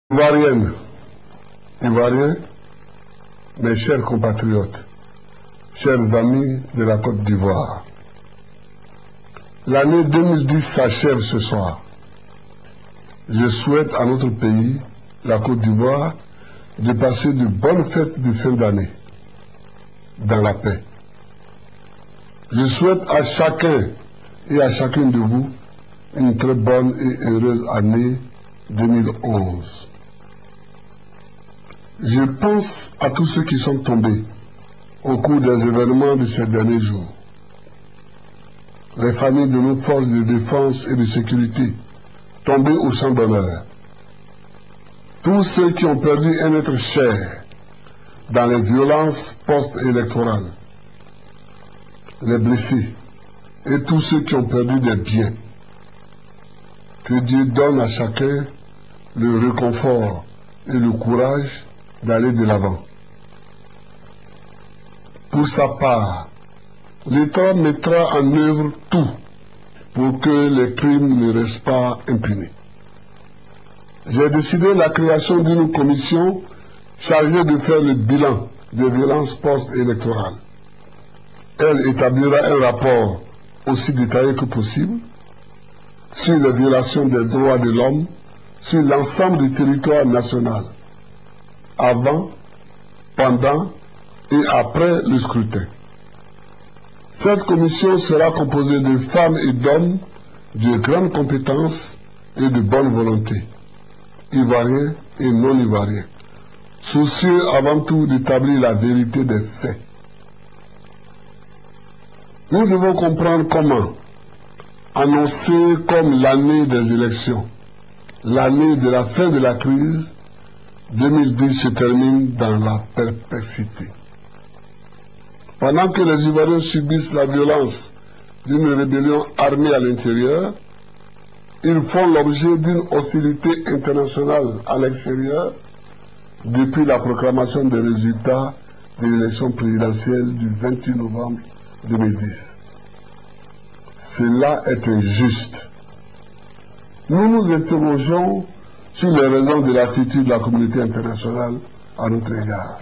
Ivoiriennes, Ivoiriens, mes chers compatriotes, chers amis de la Côte d'Ivoire, l'année 2010 s'achève ce soir. Je souhaite à notre pays, la Côte d'Ivoire, de passer de bonnes fêtes de fin d'année, dans la paix. Je souhaite à chacun et à chacune de vous une très bonne et heureuse année 2011. Je pense à tous ceux qui sont tombés au cours des événements de ces derniers jours. Les familles de nos forces de défense et de sécurité tombées au champ d'honneur. Tous ceux qui ont perdu un être cher dans les violences post-électorales. Les blessés et tous ceux qui ont perdu des biens. Que Dieu donne à chacun le réconfort et le courage d'aller de l'avant. Pour sa part, l'État mettra en œuvre tout pour que les crimes ne restent pas impunis. J'ai décidé la création d'une commission chargée de faire le bilan des violences post-électorales. Elle établira un rapport aussi détaillé que possible sur les violations des droits de l'homme sur l'ensemble du territoire national, avant, pendant et après le scrutin. Cette commission sera composée de femmes et d'hommes de grandes compétences et de bonne volonté, ivoiriens et non ivoiriens, soucieux avant tout d'établir la vérité des faits. Nous devons comprendre comment, annoncée comme l'année des élections, l'année de la fin de la crise, 2010 se termine dans la perplexité. Pendant que les Ivoiriens subissent la violence d'une rébellion armée à l'intérieur, ils font l'objet d'une hostilité internationale à l'extérieur depuis la proclamation des résultats de l'élection présidentielle du 28 novembre 2010. Cela est injuste. Nous nous interrogeons sur les raisons de l'attitude de la communauté internationale à notre égard.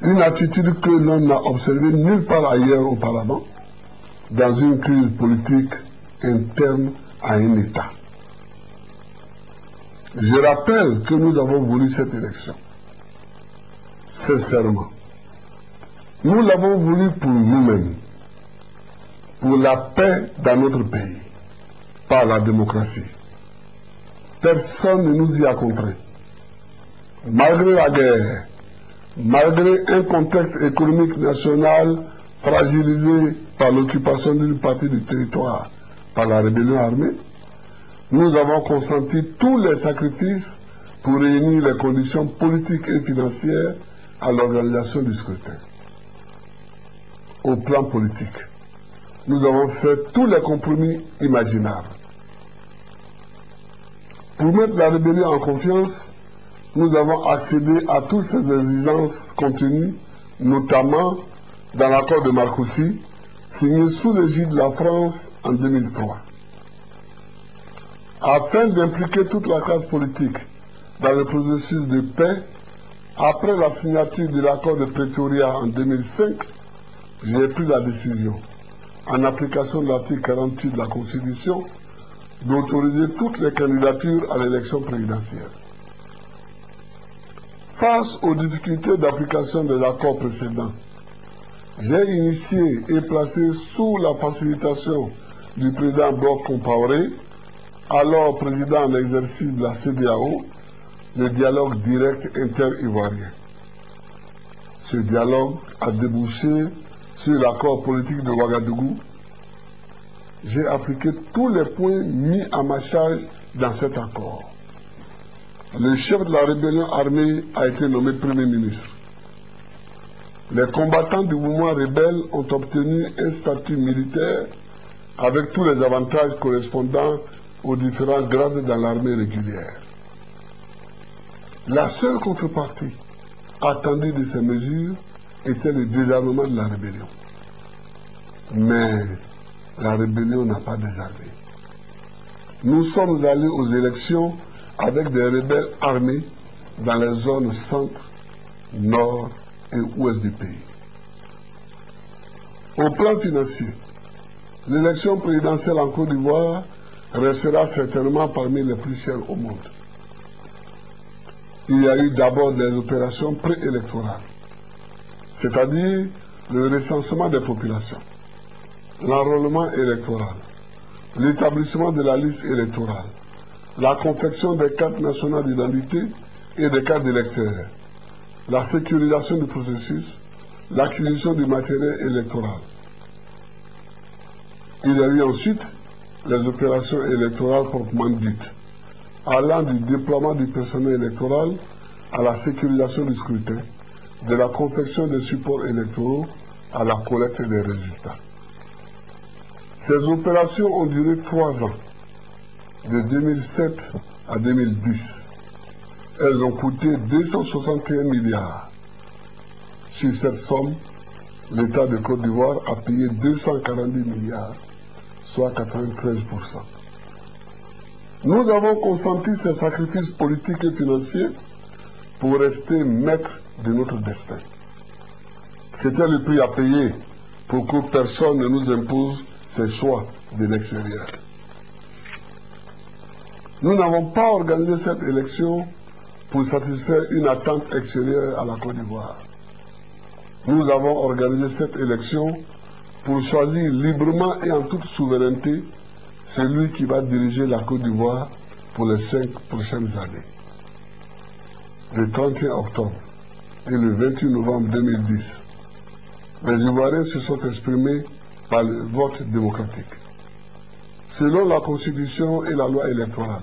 Une attitude que l'on n'a observée nulle part ailleurs auparavant dans une crise politique interne à un État. Je rappelle que nous avons voulu cette élection. Sincèrement. Nous l'avons voulu pour nous-mêmes, pour la paix dans notre pays, par la démocratie. Personne ne nous y a contraints. Malgré la guerre, malgré un contexte économique national fragilisé par l'occupation d'une partie du territoire par la rébellion armée, nous avons consenti tous les sacrifices pour réunir les conditions politiques et financières à l'organisation du scrutin. Au plan politique, nous avons fait tous les compromis imaginables. Pour mettre la rébellion en confiance, nous avons accédé à toutes ces exigences contenues, notamment dans l'accord de Marcoussis, signé sous l'égide de la France en 2003. Afin d'impliquer toute la classe politique dans le processus de paix, après la signature de l'accord de Pretoria en 2005, j'ai pris la décision, en application de l'article 48 de la Constitution, d'autoriser toutes les candidatures à l'élection présidentielle. Face aux difficultés d'application des accords précédents, j'ai initié et placé sous la facilitation du président Blaise Compaoré, alors président en exercice de la CEDEAO, le dialogue direct inter-ivoirien. Ce dialogue a débouché sur l'accord politique de Ouagadougou. J'ai appliqué tous les points mis à ma charge dans cet accord. Le chef de la rébellion armée a été nommé Premier ministre. Les combattants du mouvement rebelle ont obtenu un statut militaire avec tous les avantages correspondant aux différents grades dans l'armée régulière. La seule contrepartie attendue de ces mesures était le désarmement de la rébellion. Mais la rébellion n'a pas désarmé. Nous sommes allés aux élections avec des rebelles armés dans les zones centre, nord et ouest du pays. Au plan financier, l'élection présidentielle en Côte d'Ivoire restera certainement parmi les plus chères au monde. Il y a eu d'abord des opérations préélectorales, c'est-à-dire le recensement des populations, l'enrôlement électoral, l'établissement de la liste électorale, la confection des cartes nationales d'identité et des cartes d'électeurs, la sécurisation du processus, l'acquisition du matériel électoral. Il y a eu ensuite les opérations électorales proprement dites, allant du déploiement du personnel électoral à la sécurisation du scrutin, de la confection des supports électoraux à la collecte des résultats. Ces opérations ont duré 3 ans, de 2007 à 2010. Elles ont coûté 261 milliards. Sur cette somme, l'État de Côte d'Ivoire a payé 240 milliards, soit 93%. Nous avons consenti ces sacrifices politiques et financiers pour rester maîtres de notre destin. C'était le prix à payer pour que personne ne nous impose ses choix de l'extérieur. Nous n'avons pas organisé cette élection pour satisfaire une attente extérieure à la Côte d'Ivoire. Nous avons organisé cette élection pour choisir librement et en toute souveraineté celui qui va diriger la Côte d'Ivoire pour les 5 prochaines années. Le 31 octobre et le 28 novembre 2010, les Ivoiriens se sont exprimés par le vote démocratique. Selon la Constitution et la loi électorale,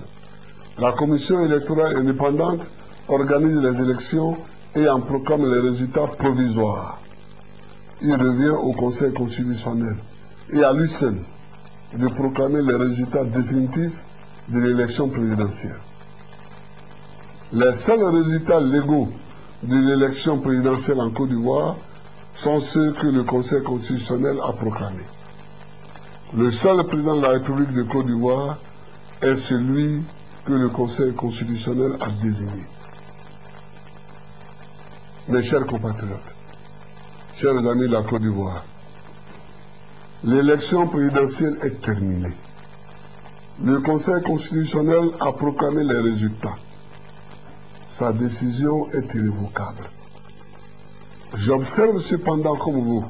la Commission électorale indépendante organise les élections et en proclame les résultats provisoires. Il revient au Conseil constitutionnel et à lui seul de proclamer les résultats définitifs de l'élection présidentielle. Les seuls résultats légaux de l'élection présidentielle en Côte d'Ivoire sont ceux que le Conseil constitutionnel a proclamés. Le seul président de la République de Côte d'Ivoire est celui que le Conseil constitutionnel a désigné. Mes chers compatriotes, chers amis de la Côte d'Ivoire, l'élection présidentielle est terminée. Le Conseil constitutionnel a proclamé les résultats. Sa décision est irrévocable. J'observe cependant comme vous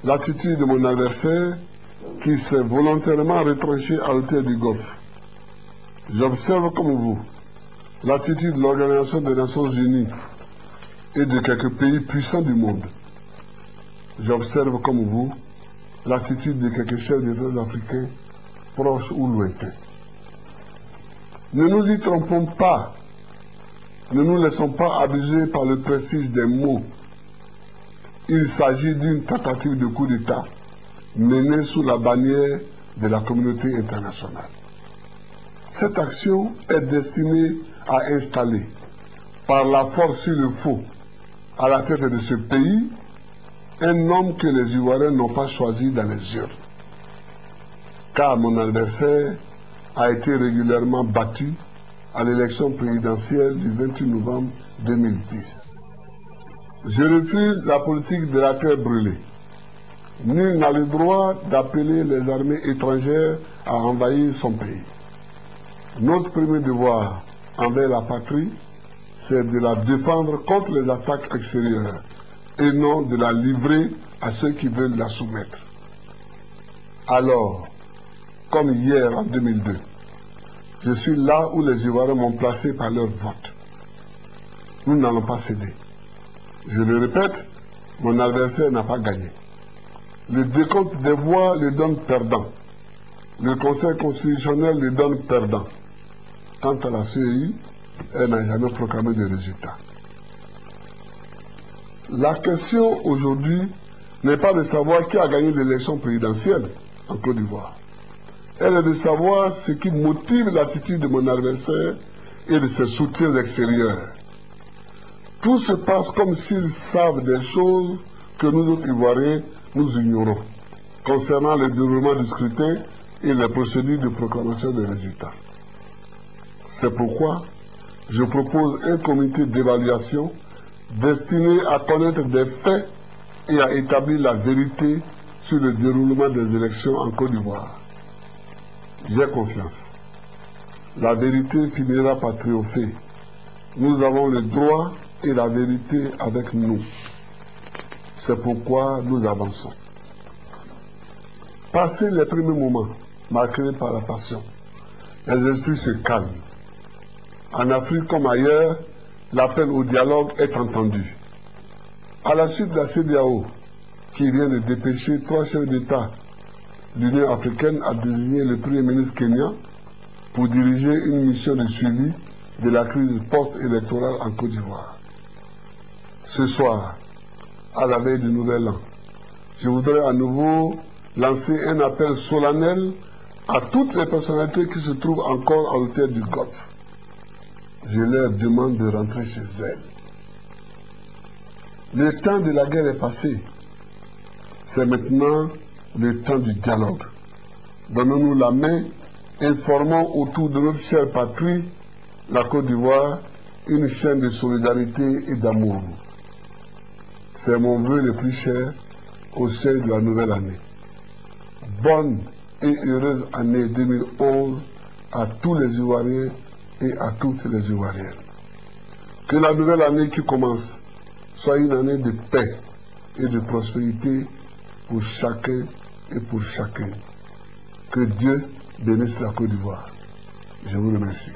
l'attitude de mon adversaire qui s'est volontairement retranché à l'hôtel du Golfe. J'observe comme vous l'attitude de l'Organisation des Nations Unies et de quelques pays puissants du monde. J'observe comme vous l'attitude de quelques chefs d'État africains proches ou lointains. Ne nous y trompons pas. Ne nous laissons pas abuser par le prestige des mots. Il s'agit d'une tentative de coup d'État menée sous la bannière de la communauté internationale. Cette action est destinée à installer, par la force sur le faux, à la tête de ce pays, un homme que les Ivoiriens n'ont pas choisi dans les urnes. Car mon adversaire a été régulièrement battu à l'élection présidentielle du 28 novembre 2010. Je refuse la politique de la terre brûlée. Nul n'a le droit d'appeler les armées étrangères à envahir son pays. Notre premier devoir envers la patrie, c'est de la défendre contre les attaques extérieures et non de la livrer à ceux qui veulent la soumettre. Alors, comme hier en 2002, je suis là où les Ivoiriens m'ont placé par leur vote. Nous n'allons pas céder. Je le répète, mon adversaire n'a pas gagné. Le décompte des voix le donne perdant. Le Conseil constitutionnel le donne perdant. Quant à la CEI, elle n'a jamais proclamé de résultat. La question aujourd'hui n'est pas de savoir qui a gagné l'élection présidentielle en Côte d'Ivoire. Elle est de savoir ce qui motive l'attitude de mon adversaire et de ses soutiens extérieurs. Tout se passe comme s'ils savent des choses que nous autres Ivoiriens, nous ignorons, concernant le déroulement du scrutin et les procédures de proclamation des résultats. C'est pourquoi je propose un comité d'évaluation destiné à connaître des faits et à établir la vérité sur le déroulement des élections en Côte d'Ivoire. J'ai confiance. La vérité finira par triompher. Nous avons le droit et la vérité avec nous. C'est pourquoi nous avançons. Passés les premiers moments marqués par la passion, les esprits se calment. En Afrique comme ailleurs, l'appel au dialogue est entendu. À la suite de la CEDEAO, qui vient de dépêcher 3 chefs d'État, l'Union africaine a désigné le Premier ministre kenyan pour diriger une mission de suivi de la crise post-électorale en Côte d'Ivoire. Ce soir, à la veille du Nouvel An, je voudrais à nouveau lancer un appel solennel à toutes les personnalités qui se trouvent encore à l'hôtel du Golfe. Je leur demande de rentrer chez elles. Le temps de la guerre est passé. C'est maintenant le temps du dialogue. Donnons-nous la main, informons autour de notre chère patrie, la Côte d'Ivoire, une chaîne de solidarité et d'amour. C'est mon vœu le plus cher au sein de la nouvelle année. Bonne et heureuse année 2011 à tous les Ivoiriens et à toutes les Ivoiriennes. Que la nouvelle année qui commence soit une année de paix et de prospérité pour chacun et pour chacune. Que Dieu bénisse la Côte d'Ivoire. Je vous remercie.